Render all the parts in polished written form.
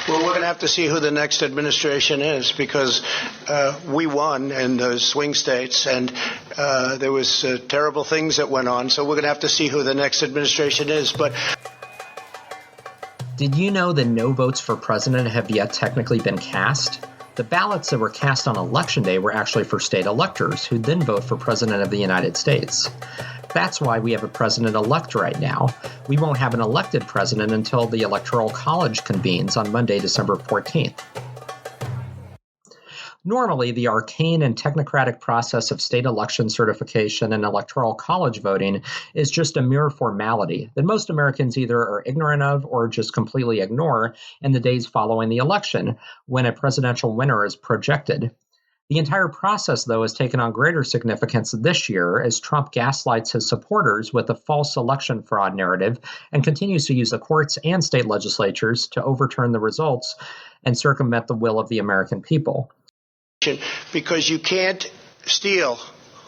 Well, we're going to have to see who the next administration is, because we won in the swing states, and there was terrible things that went on. So we're going to have to see who the next administration is. But did you know that no votes for president have yet technically been cast? The ballots that were cast on Election Day were actually for state electors, who then vote for President of the United States. That's why we have a president-elect right now. We won't have an elected president until the Electoral College convenes on Monday, December 14th. Normally, the arcane and technocratic process of state election certification and electoral college voting is just a mere formality that most Americans either are ignorant of or just completely ignore in the days following the election, when a presidential winner is projected. The entire process, though, has taken on greater significance this year as Trump gaslights his supporters with a false election fraud narrative and continues to use the courts and state legislatures to overturn the results and circumvent the will of the American people. Because you can't steal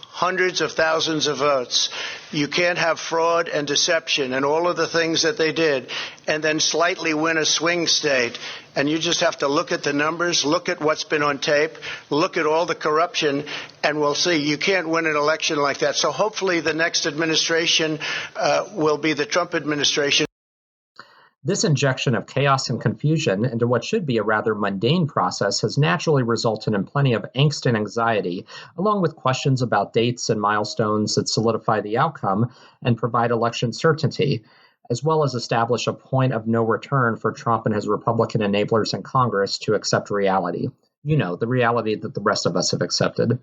hundreds of thousands of votes. You can't have fraud and deception and all of the things that they did and then slightly win a swing state. And you just have to look at the numbers, look at what's been on tape, look at all the corruption, and we'll see. You can't win an election like that. So hopefully the next administration will be the Trump administration. This injection of chaos and confusion into what should be a rather mundane process has naturally resulted in plenty of angst and anxiety, along with questions about dates and milestones that solidify the outcome and provide election certainty, as well as establish a point of no return for Trump and his Republican enablers in Congress to accept reality. You know, the reality that the rest of us have accepted.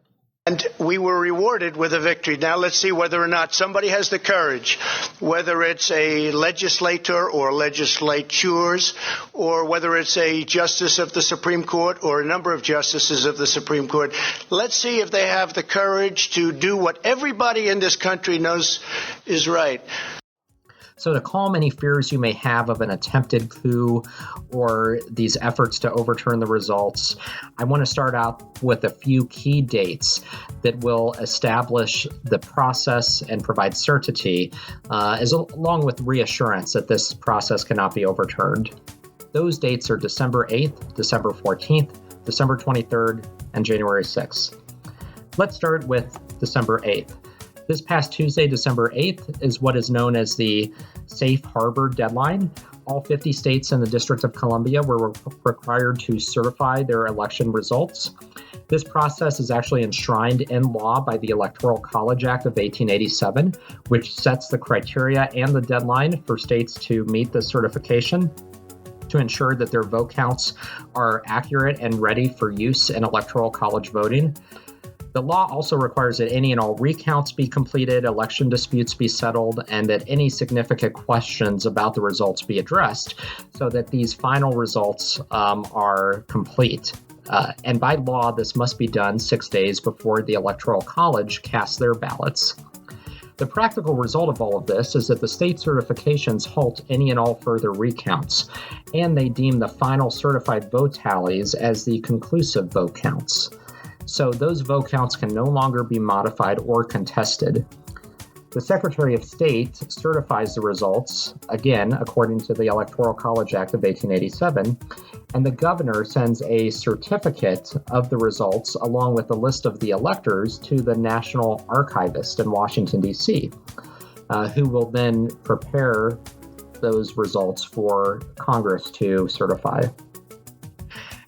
And we were rewarded with a victory. Now let's see whether or not somebody has the courage, whether it's a legislator or legislatures, or whether it's a justice of the Supreme Court or a number of justices of the Supreme Court. Let's see if they have the courage to do what everybody in this country knows is right. So to calm any fears you may have of an attempted coup or these efforts to overturn the results, I want to start out with a few key dates that will establish the process and provide certainty, along with reassurance that this process cannot be overturned. Those dates are December 8th, December 14th, December 23rd, and January 6th. Let's start with December 8th. This past Tuesday, December 8th, is what is known as the Safe Harbor deadline. All 50 states and the District of Columbia were required to certify their election results. This process is actually enshrined in law by the Electoral College Act of 1887, which sets the criteria and the deadline for states to meet the certification to ensure that their vote counts are accurate and ready for use in electoral college voting. The law also requires that any and all recounts be completed, election disputes be settled, and that any significant questions about the results be addressed so that these final results are complete. And by law, this must be done 6 days before the Electoral College casts their ballots. The practical result of all of this is that the state certifications halt any and all further recounts, and they deem the final certified vote tallies as the conclusive vote counts. So those vote counts can no longer be modified or contested. The Secretary of State certifies the results, again, according to the Electoral College Act of 1887, and the governor sends a certificate of the results along with a list of the electors to the National Archivist in Washington, D.C., who will then prepare those results for Congress to certify.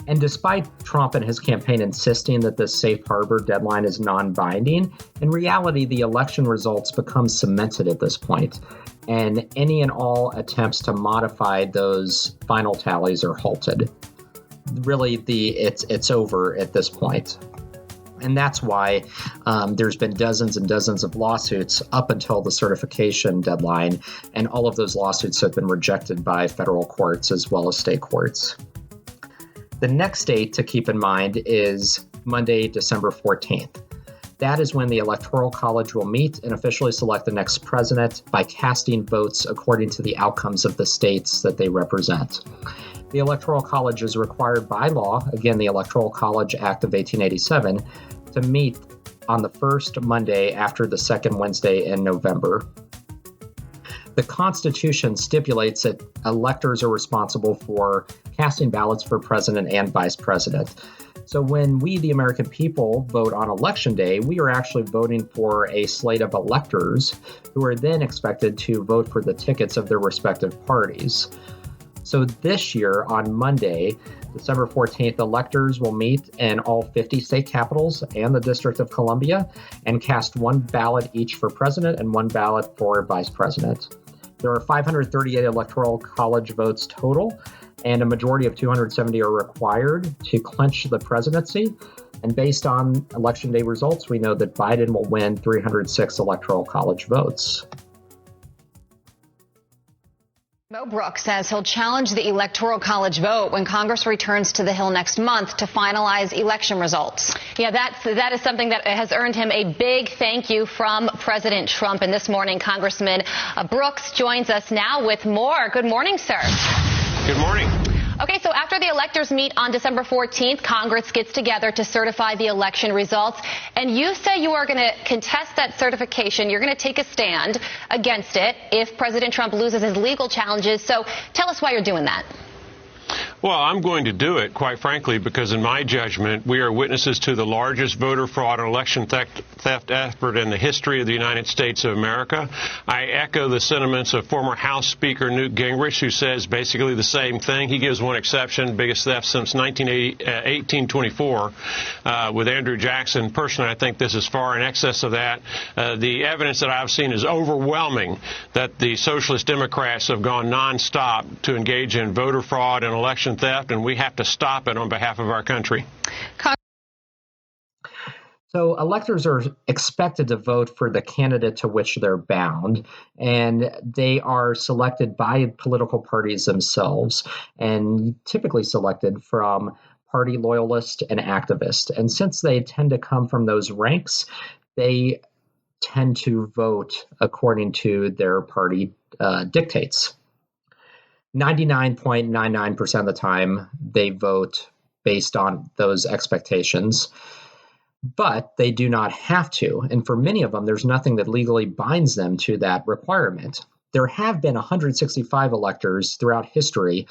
And despite Trump and his campaign insisting that the safe harbor deadline is non-binding, in reality, the election results become cemented at this point, and any and all attempts to modify those final tallies are halted. Really, it's over at this point. And that's why there's been dozens and dozens of lawsuits up until the certification deadline, and all of those lawsuits have been rejected by federal courts as well as state courts. The next date to keep in mind is Monday, December 14th. That is when the Electoral College will meet and officially select the next president by casting votes according to the outcomes of the states that they represent. The Electoral College is required by law, again, the Electoral College Act of 1887, to meet on the first Monday after the second Wednesday in November. The Constitution stipulates that electors are responsible for casting ballots for president and vice president. So when we, the American people, vote on Election Day, we are actually voting for a slate of electors who are then expected to vote for the tickets of their respective parties. So this year, on Monday, December 14th, electors will meet in all 50 state capitals and the District of Columbia and cast one ballot each for president and one ballot for vice president. There are 538 electoral college votes total, and a majority of 270 are required to clinch the presidency. And based on Election Day results, we know that Biden will win 306 electoral college votes. Mo Brooks says he'll challenge the Electoral College vote when Congress returns to the Hill next month to finalize election results. Yeah, that is something that has earned him a big thank you from President Trump. And this morning, Congressman Brooks joins us now with more. Good morning, sir. Good morning. Okay, so after the electors meet on December 14th, Congress gets together to certify the election results. And you say you are going to contest that certification. You're going to take a stand against it if President Trump loses his legal challenges. So tell us why you're doing that. Well, I'm going to do it, quite frankly, because in my judgment, we are witnesses to the largest voter fraud and election theft effort in the history of the United States of America. I echo the sentiments of former House Speaker Newt Gingrich, who says basically the same thing. He gives one exception, biggest theft since 1824 with Andrew Jackson. Personally, I think this is far in excess of that. The evidence that I've seen is overwhelming that the Socialist Democrats have gone nonstop to engage in voter fraud and election theft, and we have to stop it on behalf of our country. So electors are expected to vote for the candidate to which they're bound, and they are selected by political parties themselves, and typically selected from party loyalists and activists. And since they tend to come from those ranks, they tend to vote according to their party dictates. 99.99% of the time, they vote based on those expectations, but they do not have to. And for many of them, there's nothing that legally binds them to that requirement. There have been 165 electors throughout history,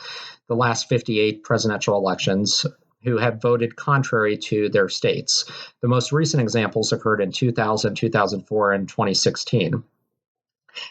the last 58 presidential elections, who have voted contrary to their states. The most recent examples occurred in 2000, 2004, and 2016.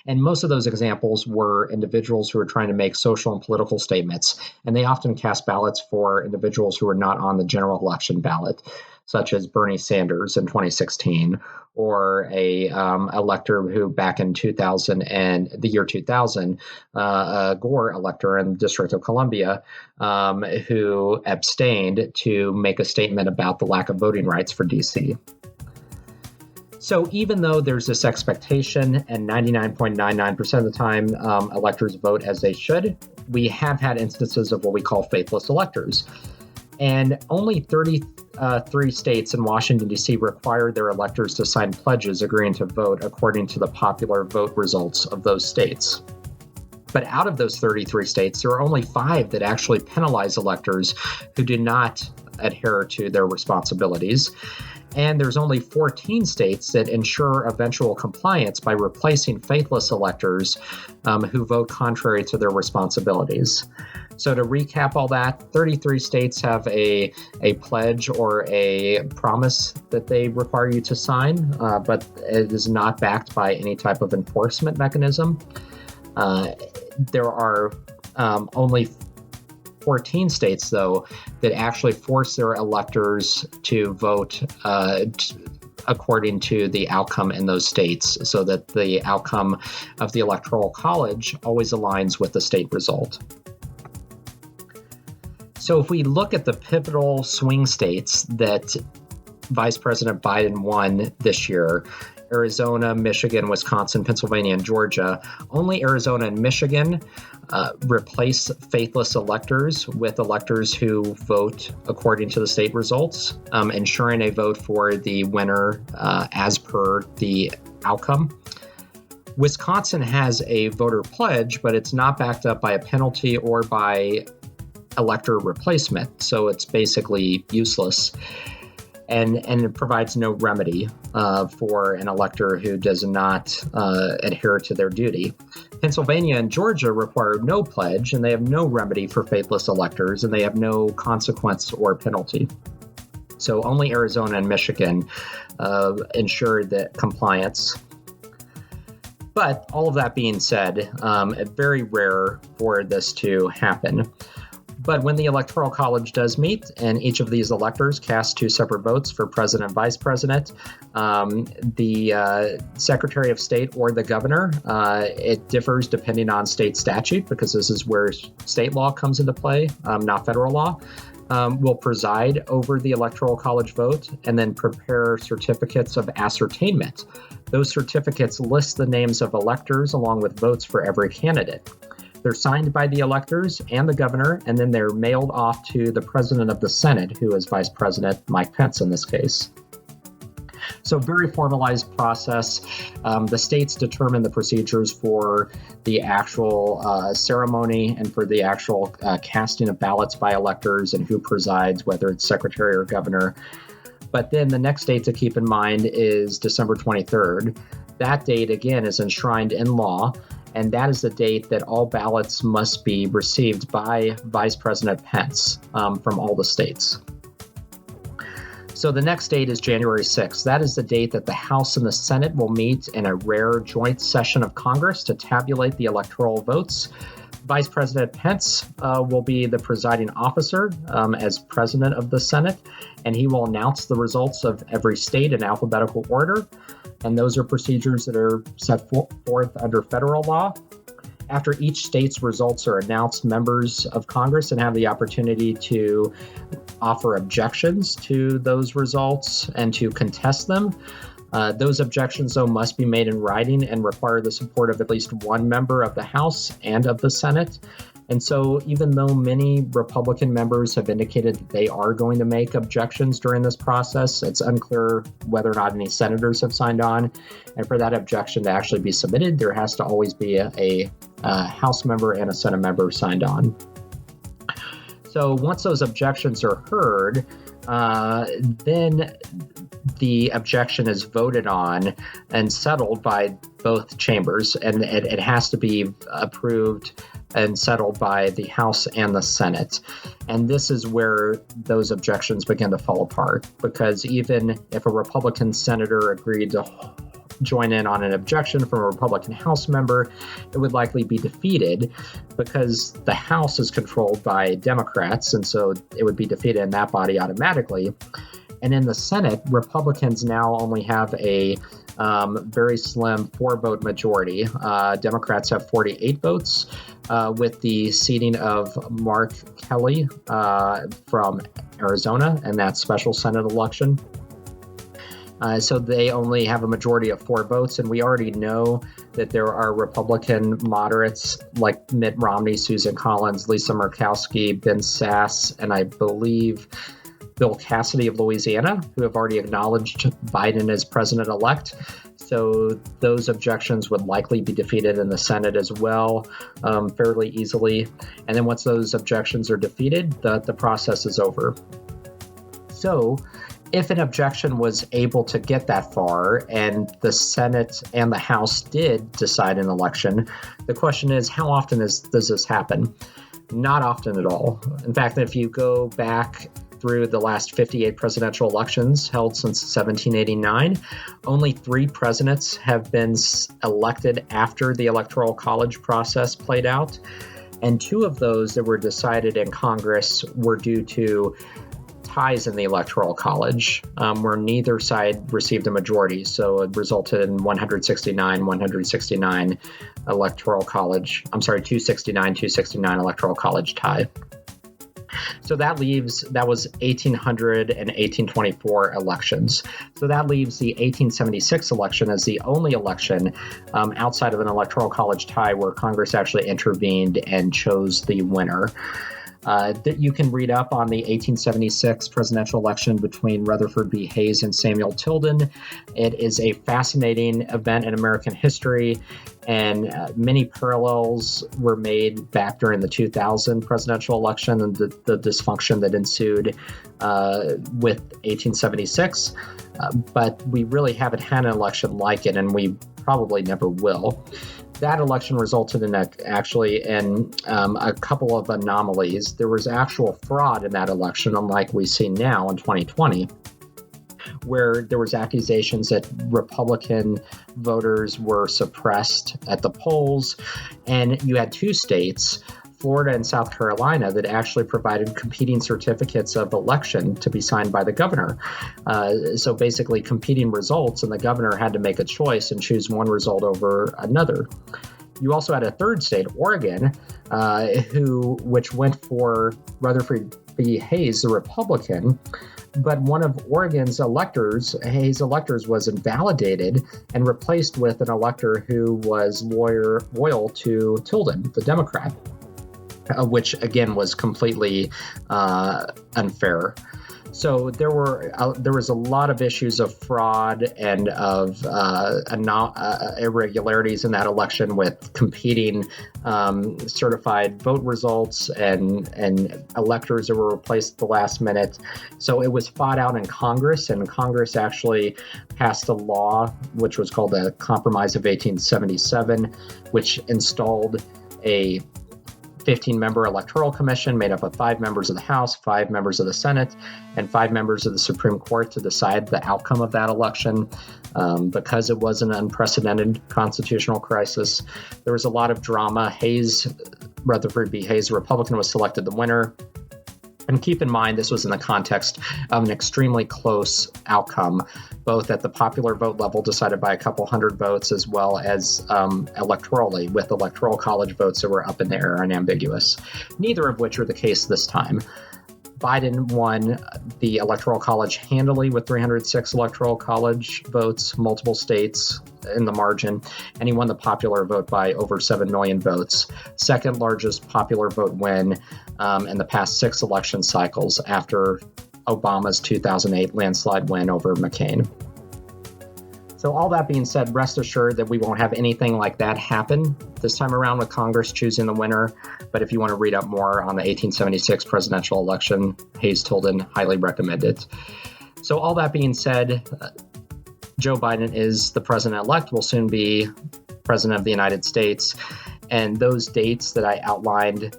And most of those examples were individuals who were trying to make social and political statements, and they often cast ballots for individuals who were not on the general election ballot, such as Bernie Sanders in 2016, or a elector who back in 2000 and the year 2000, a Gore elector in the District of Columbia, who abstained to make a statement about the lack of voting rights for D.C. So even though there's this expectation and 99.99% of the time electors vote as they should, we have had instances of what we call faithless electors. And only 33 states and Washington, D.C. require their electors to sign pledges agreeing to vote according to the popular vote results of those states. But out of those 33 states, there are only 5 that actually penalize electors who do not adhere to their responsibilities. And there's only 14 states that ensure eventual compliance by replacing faithless electors who vote contrary to their responsibilities. So to recap all that, 33 states have a pledge or a promise that they require you to sign, but it is not backed by any type of enforcement mechanism. There are only 14 states, though, that actually force their electors to vote according to the outcome in those states, so that the outcome of the Electoral College always aligns with the state result. So if we look at the pivotal swing states that Vice President Biden won this year, Arizona, Michigan, Wisconsin, Pennsylvania, and Georgia, only Arizona and Michigan replace faithless electors with electors who vote according to the state results, ensuring a vote for the winner as per the outcome. Wisconsin has a voter pledge, but it's not backed up by a penalty or by elector replacement, so it's basically useless. and it provides no remedy for an elector who does not adhere to their duty. Pennsylvania and Georgia require no pledge, and they have no remedy for faithless electors, and they have no consequence or penalty. So only Arizona and Michigan ensure that compliance. But all of that being said, it's very rare for this to happen. But when the Electoral College does meet and each of these electors cast 2 separate votes for president and vice president, the Secretary of State or the governor, it differs depending on state statute, because this is where state law comes into play, not federal law, will preside over the Electoral College vote and then prepare certificates of ascertainment. Those certificates list the names of electors along with votes for every candidate. They're signed by the electors and the governor, and then they're mailed off to the president of the Senate, who is Vice President Mike Pence in this case. So very formalized process. The states determine the procedures for the actual ceremony and for the actual casting of ballots by electors and who presides, whether it's secretary or governor. But then the next date to keep in mind is December 23rd. That date, again, is enshrined in law. And that is the date that all ballots must be received by Vice President Pence from all the states. So the next date is January 6th. That is the date that the House and the Senate will meet in a rare joint session of Congress to tabulate the electoral votes. Vice President Pence will be the presiding officer as president of the Senate, and he will announce the results of every state in alphabetical order. And those are procedures that are set forth under federal law. After each state's results are announced, members of Congress and have the opportunity to offer objections to those results and to contest them. Those objections, though, must be made in writing and require the support of at least one member of the House and of the Senate. And so even though many Republican members have indicated that they are going to make objections during this process, it's unclear whether or not any senators have signed on. And for that objection to actually be submitted, there has to always be a House member and a Senate member signed on. So once those objections are heard, then the objection is voted on and settled by both chambers, and it has to be approved and settled by the House and the Senate. And this is where those objections begin to fall apart, because even if a Republican senator agreed to join in on an objection from a Republican House member, it would likely be defeated because the House is controlled by Democrats, and so it would be defeated in that body automatically. And in the Senate, Republicans now only have a very slim 4-vote majority. Democrats have 48 votes, with the seating of Mark Kelly from Arizona in that special Senate election. So they only have a majority of 4 votes, and we already know that there are Republican moderates like Mitt Romney, Susan Collins, Lisa Murkowski, Ben Sasse, and I believe Bill Cassidy of Louisiana, who have already acknowledged Biden as president-elect. So those objections would likely be defeated in the Senate as well, fairly easily. And then once those objections are defeated, the process is over. So if an objection was able to get that far and the Senate and the House did decide an election, the question is, how often does this happen? Not often at all. In fact, if you go back through the last 58 presidential elections held since 1789, only 3 presidents have been elected after the Electoral College process played out. And 2 of those that were decided in Congress were due to ties in the Electoral College, where neither side received a majority. So it resulted in 169 Electoral College, 269 Electoral College tie. So that was 1800 and 1824 elections. So that leaves the 1876 election as the only election outside of an Electoral College tie where Congress actually intervened and chose the winner. that you can read up on the 1876 presidential election between Rutherford B. Hayes and Samuel Tilden. It is a fascinating event in American history, and many parallels were made back during the 2000 presidential election and the dysfunction that ensued with 1876. But we really haven't had an election like it, and we probably never will. That election resulted in a couple of anomalies. There was actual fraud in that election, unlike we see now in 2020, where there was accusations that Republican voters were suppressed at the polls. And you had two states, Florida and South Carolina, that actually provided competing certificates of election to be signed by the governor. So basically competing results, and the governor had to make a choice and choose one result over another. You also had a third state, Oregon, which went for Rutherford B. Hayes, the Republican, but one of Oregon's electors, Hayes' electors, was invalidated and replaced with an elector who was loyal to Tilden, the Democrat. Which again was completely unfair. So there was a lot of issues of fraud and of irregularities in that election, with competing certified vote results and electors that were replaced at the last minute. So it was fought out in Congress, and Congress actually passed a law which was called the Compromise of 1877, which installed a 15-member electoral commission made up of 5 members of the House, 5 members of the Senate, and 5 members of the Supreme Court to decide the outcome of that election. Because it was an unprecedented constitutional crisis, there was a lot of drama. Rutherford B. Hayes, the Republican, was selected the winner. And keep in mind, this was in the context of an extremely close outcome, both at the popular vote level, decided by a couple hundred votes, as well as electorally, with electoral college votes that were up in the air and ambiguous, neither of which are the case this time. Biden won the Electoral College handily with 306 Electoral College votes, multiple states in the margin, and he won the popular vote by over 7 million votes, second largest popular vote win in the past 6 election cycles after Obama's 2008 landslide win over McCain. So all that being said, rest assured that we won't have anything like that happen this time around with Congress choosing the winner. But if you want to read up more on the 1876 presidential election, Hayes-Tilden, highly recommend it. So all that being said, Joe Biden is the president-elect, will soon be president of the United States. And those dates that I outlined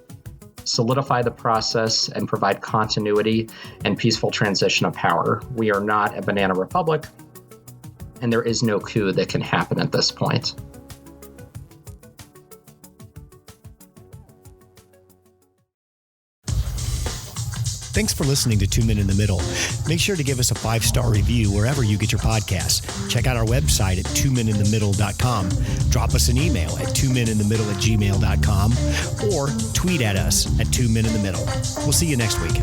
solidify the process and provide continuity and peaceful transition of power. We are not a banana republic, and there is no coup that can happen at this point. Thanks for listening to 2 Men in the Middle. Make sure to give us a 5-star review wherever you get your podcasts. Check out our website at 2meninthemiddle.com. Drop us an email at 2meninthemiddle@gmail.com or tweet at us at 2 Men in the Middle. We'll see you next week.